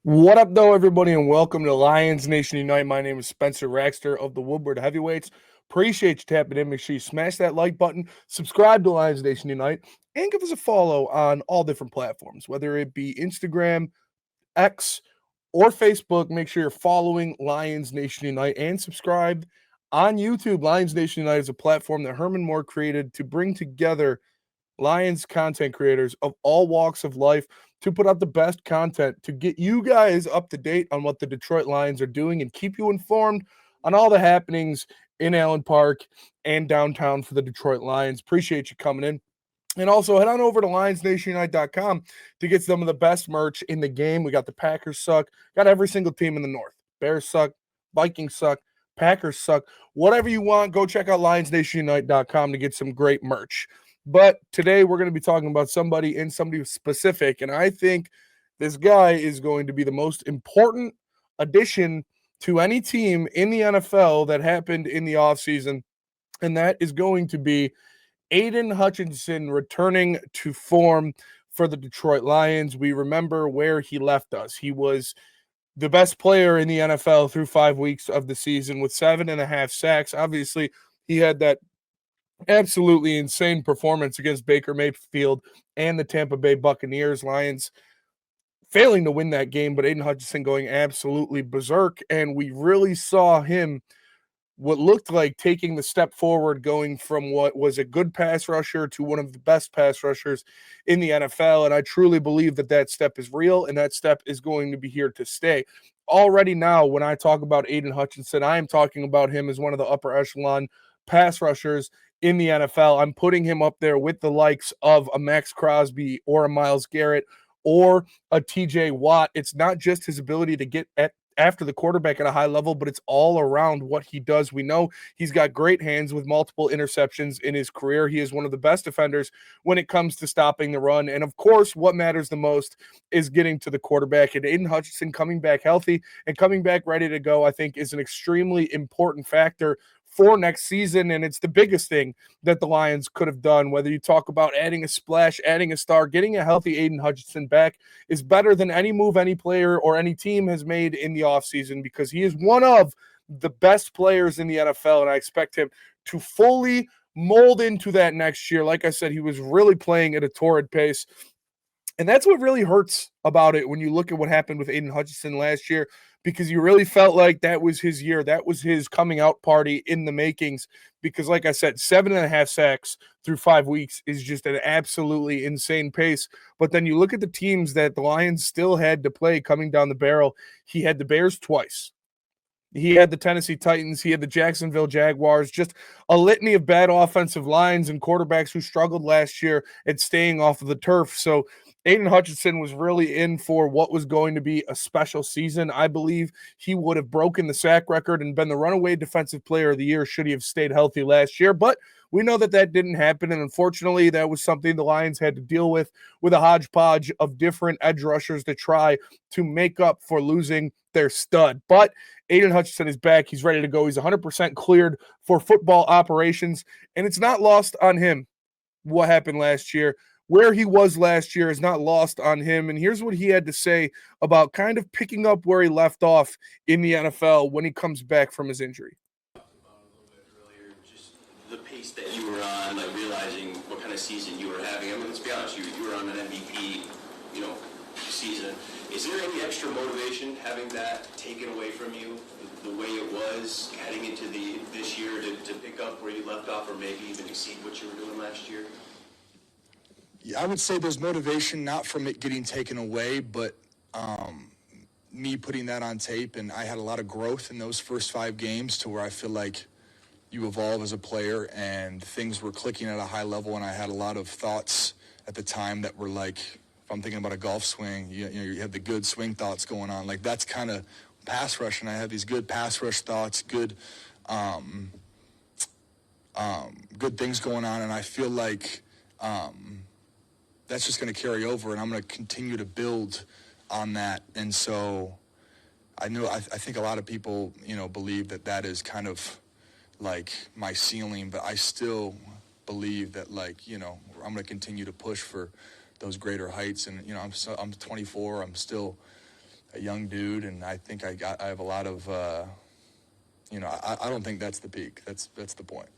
What up, though, everybody, and welcome to Lions Nation Unite. My name is Spencer Raxter of the Woodward Heavyweights. Appreciate you tapping in. Make sure you smash that like button, subscribe to Lions Nation Unite, and give us a follow on all different platforms, whether it be Instagram, X, or Facebook. Make sure you're following Lions Nation Unite and subscribe on YouTube. Lions Nation Unite is a platform that Herman Moore created to bring together Lions content creators of all walks of life to put out the best content to get you guys up to date on what the Detroit Lions are doing and keep you informed on all the happenings in Allen Park and downtown for the Detroit Lions. Appreciate you coming in. And also head on over to lionsnationunite.com to get some of the best merch in the game. We got the Packers suck, got every single team in the North. Bears suck, Vikings suck, Packers suck. Whatever you want, go check out lionsnationunite.com to get some great merch. But today we're going to be talking about somebody specific, and I think this guy is going to be the most important addition to any team in the NFL that happened in the offseason, and that is going to be Aidan Hutchinson returning to form for the Detroit Lions. We remember where he left us. He was the best player in the NFL through 5 weeks of the season with 7.5 sacks. Obviously, he had that absolutely insane performance against Baker Mayfield and the Tampa Bay Buccaneers. Lions failing to win that game, but Aidan Hutchinson going absolutely berserk, and we really saw him what looked like taking the step forward, going from what was a good pass rusher to one of the best pass rushers in the NFL. And I truly believe that that step is real and that step is going to be here to stay. Already now, when I talk about Aidan Hutchinson, I am talking about him as one of the upper echelon pass rushers in the NFL. I'm putting him up there with the likes of a Max Crosby or a Myles Garrett or a TJ Watt. It's not just his ability to get after the quarterback at a high level, but it's all around what he does. We know he's got great hands with multiple interceptions in his career. He is one of the best defenders when it comes to stopping the run. And of course, what matters the most is getting to the quarterback. And Aidan Hutchinson coming back healthy and coming back ready to go, I think, is an extremely important factor for next season, and it's the biggest thing that the Lions could have done. Whether you talk about adding a splash, adding a star, getting a healthy Aidan Hutchinson back is better than any move any player or any team has made in the offseason, because he is one of the best players in the NFL, and I expect him to fully mold into that next year. Like I said, he was really playing at a torrid pace. And that's what really hurts about it when you look at what happened with Aidan Hutchinson last year, because you really felt like that was his year. That was his coming out party in the makings. Because, like I said, 7.5 sacks through 5 weeks is just an absolutely insane pace. But then you look at the teams that the Lions still had to play coming down the barrel. He had the Bears twice. He had the Tennessee Titans. He had the Jacksonville Jaguars. Just a litany of bad offensive lines and quarterbacks who struggled last year at staying off of the turf. So Aidan Hutchinson was really in for what was going to be a special season. I believe he would have broken the sack record and been the runaway defensive player of the year should he have stayed healthy last year. But we know that that didn't happen, and unfortunately, that was something the Lions had to deal with a hodgepodge of different edge rushers to try to make up for losing their stud. But Aidan Hutchinson is back. He's ready to go. He's 100% cleared for football operations, and it's not lost on him what happened last year. Where he was last year is not lost on him. And here's what he had to say about kind of picking up where he left off in the NFL when he comes back from his injury. A little bit earlier, just the pace that you were on, like realizing what kind of season you were having. I mean, let's be honest, you were on an MVP, season. Is there any extra motivation having that taken away from you, the way it was heading into this year to pick up where you left off, or maybe even exceed what you were doing last year? Yeah, I would say there's motivation not from it getting taken away, but me putting that on tape, and I had a lot of growth in those first 5 games to where I feel like you evolve as a player, and things were clicking at a high level, and I had a lot of thoughts at the time that were like, if I'm thinking about a golf swing, you have the good swing thoughts going on. Like, that's kind of pass rush, and I have these good pass rush thoughts, good things going on, and I feel like that's just going to carry over, and I'm going to continue to build on that. And so I think a lot of people, believe that is kind of like my ceiling, but I still believe that, I'm going to continue to push for those greater heights. And, I'm 24. I'm still a young dude, and I think I have a lot of, I don't think that's the peak. That's the point.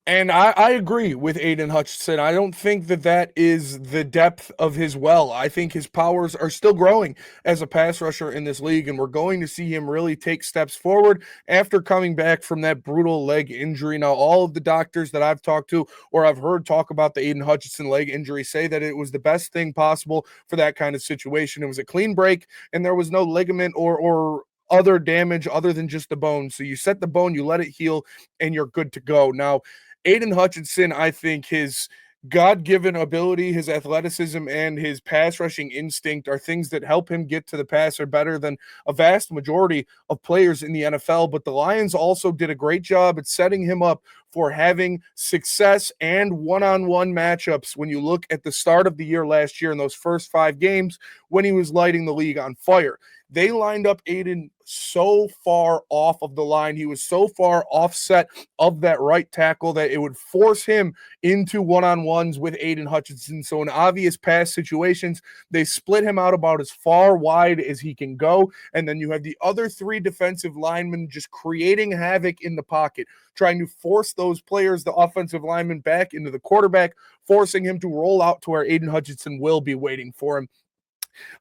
And I agree with Aidan Hutchinson. I don't think that is the depth of his well. I think his powers are still growing as a pass rusher in this league, and we're going to see him really take steps forward after coming back from that brutal leg injury. Now, all of the doctors that I've talked to or I've heard talk about the Aidan Hutchinson leg injury say that it was the best thing possible for that kind of situation. It was a clean break, and there was no ligament or other damage other than just the bone. So you set the bone, you let it heal, and you're good to go. Now, Aidan Hutchinson, I think his God-given ability, his athleticism, and his pass rushing instinct are things that help him get to the passer better than a vast majority of players in the NFL. But the Lions also did a great job at setting him up for having success and one-on-one matchups when you look at the start of the year last year in those first 5 games when he was lighting the league on fire. They lined up Aidan so far off of the line. He was so far offset of that right tackle that it would force him into one-on-ones with Aidan Hutchinson. So in obvious pass situations, they split him out about as far wide as he can go. And then you have the other 3 defensive linemen just creating havoc in the pocket, trying to force those players, the offensive linemen, back into the quarterback, forcing him to roll out to where Aidan Hutchinson will be waiting for him.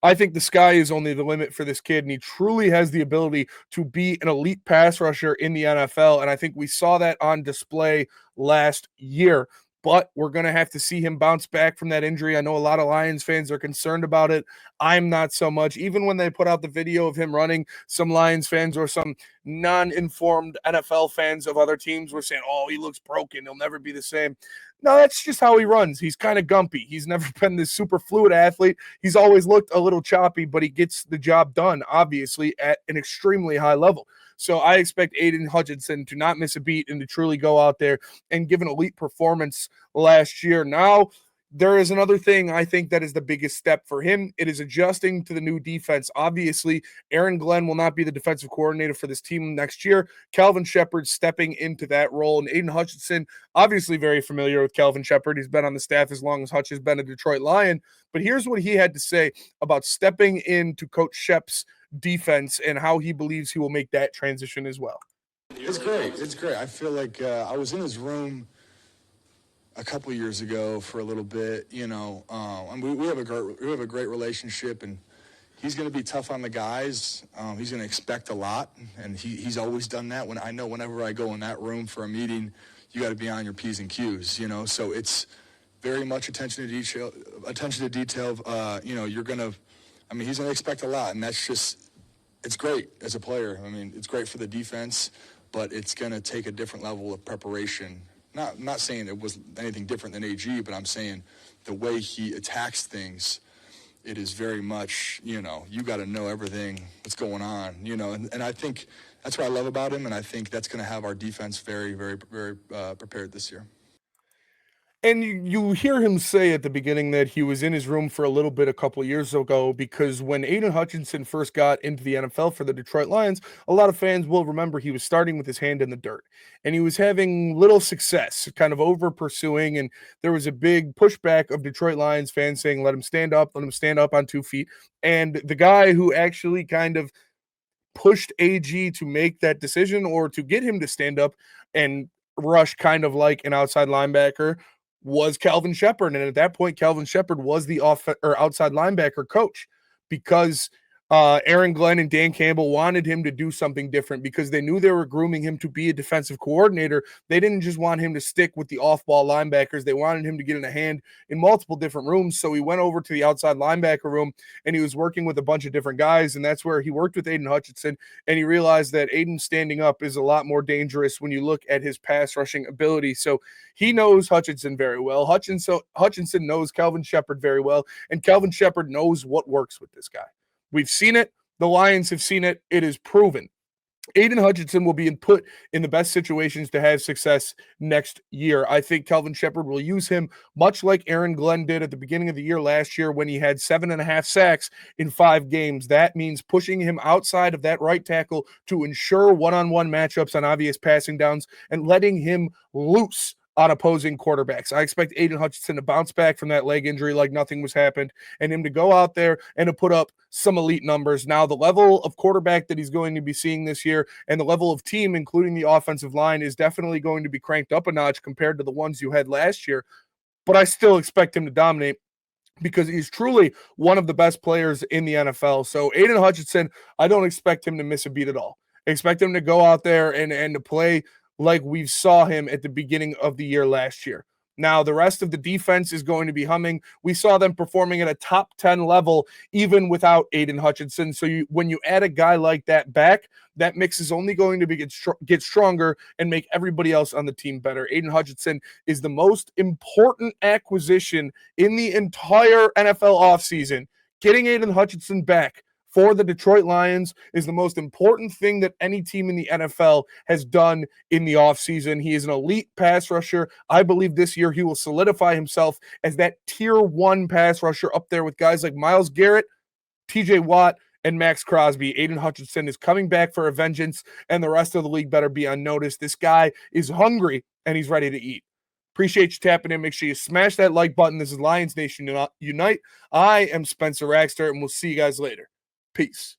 I think the sky is only the limit for this kid, and he truly has the ability to be an elite pass rusher in the NFL. And I think we saw that on display last year. But we're going to have to see him bounce back from that injury. I know a lot of Lions fans are concerned about it. I'm not so much. Even when they put out the video of him running, some Lions fans or some non-informed NFL fans of other teams were saying, oh, he looks broken. He'll never be the same. No, that's just how he runs. He's kind of gumpy. He's never been this super fluid athlete. He's always looked a little choppy, but he gets the job done, obviously, at an extremely high level. So I expect Aidan Hutchinson to not miss a beat and to truly go out there and give an elite performance last year. Now, there is another thing I think that is the biggest step for him. It is adjusting to the new defense. Obviously, Aaron Glenn will not be the defensive coordinator for this team next year. Calvin Shepard stepping into that role. And Aidan Hutchinson, obviously very familiar with Calvin Shepard. He's been on the staff as long as Hutch has been a Detroit Lion. But here's what he had to say about stepping into Coach Shep's defense and how he believes he will make that transition as well. It's great. It's great. I feel like I was in his room a couple years ago for a little bit, we have a great relationship, and he's going to be tough on the guys. He's going to expect a lot, and he's always done that. Whenever I go in that room for a meeting, you got to be on your P's and Q's, So it's very much attention to detail. He's going to expect a lot, and that's just, it's great as a player. It's great for the defense, but it's going to take a different level of preparation. Not saying it was anything different than AG, but I'm saying the way he attacks things, it is very much, you got to know everything that's going on, and I think that's what I love about him, and I think that's going to have our defense very, very, very prepared this year. And you hear him say at the beginning that he was in his room for a little bit a couple of years ago, because when Aidan Hutchinson first got into the NFL for the Detroit Lions, a lot of fans will remember he was starting with his hand in the dirt, and he was having little success, kind of over pursuing. And there was a big pushback of Detroit Lions fans saying, let him stand up on 2 feet. And the guy who actually kind of pushed AG to make that decision, or to get him to stand up and rush kind of like an outside linebacker, was Calvin Shepard. And at that point, Calvin Shepard was the outside linebacker coach, because Aaron Glenn and Dan Campbell wanted him to do something different, because they knew they were grooming him to be a defensive coordinator. They didn't just want him to stick with the off-ball linebackers. They wanted him to get in a hand in multiple different rooms. So he went over to the outside linebacker room, and he was working with a bunch of different guys, and that's where he worked with Aidan Hutchinson, and he realized that Aidan standing up is a lot more dangerous when you look at his pass rushing ability. So he knows Hutchinson very well. Hutchinson knows Calvin Shepard very well, and Calvin Shepard knows what works with this guy. We've seen it. The Lions have seen it. It is proven. Aidan Hutchinson will be put in the best situations to have success next year. I think Calvin Shepard will use him much like Aaron Glenn did at the beginning of the year last year, when he had 7.5 sacks in 5 games. That means pushing him outside of that right tackle to ensure one-on-one matchups on obvious passing downs, and letting him loose on opposing quarterbacks. I expect Aidan Hutchinson to bounce back from that leg injury like nothing was happened, and him to go out there and to put up some elite numbers. Now, the level of quarterback that he's going to be seeing this year and the level of team, including the offensive line, is definitely going to be cranked up a notch compared to the ones you had last year. But I still expect him to dominate because he's truly one of the best players in the NFL. So Aidan Hutchinson, I don't expect him to miss a beat at all. I expect him to go out there and to play like we saw him at the beginning of the year last year. Now, the rest of the defense is going to be humming. We saw them performing at a top 10 level, even without Aidan Hutchinson. So when you add a guy like that back, that mix is only going to get stronger and make everybody else on the team better. Aidan Hutchinson is the most important acquisition in the entire NFL offseason. Getting Aidan Hutchinson back for the Detroit Lions is the most important thing that any team in the NFL has done in the offseason. He is an elite pass rusher. I believe this year he will solidify himself as that tier 1 pass rusher up there with guys like Myles Garrett, TJ Watt, and Max Crosby. Aidan Hutchinson is coming back for a vengeance, and the rest of the league better be on notice. This guy is hungry, and he's ready to eat. Appreciate you tapping in. Make sure you smash that like button. This is Lions Nation Unite. I am Spencer Raxter, and we'll see you guys later. Peace.